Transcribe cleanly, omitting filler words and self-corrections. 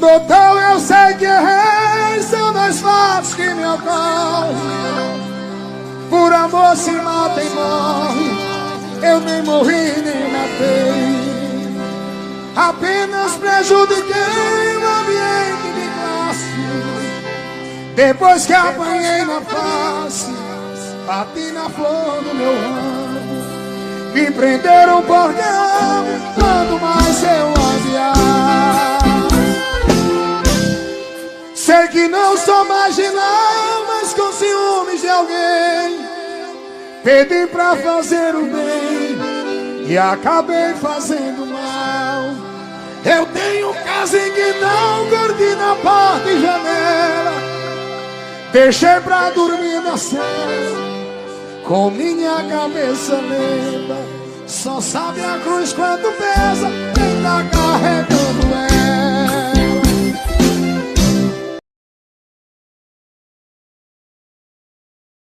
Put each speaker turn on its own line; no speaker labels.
Doutor, eu sei que errei, são dois fatos que me ocorrem. Por amor se mata e morre, eu nem morri nem matei. Apenas prejudiquei o ambiente de classe. Depois que apanhei na face, bati na flor do meu ramo. Me prenderam porque amo, quanto mais eu odiar. Sei que não sou marginal, mas com ciúmes de alguém pedi pra fazer o bem e acabei fazendo mal. Eu tenho um casinho que não cortina, porta e janela. Deixei pra dormir na cela, com minha cabeça lenta. Só sabe a cruz quanto pesa, ainda carrega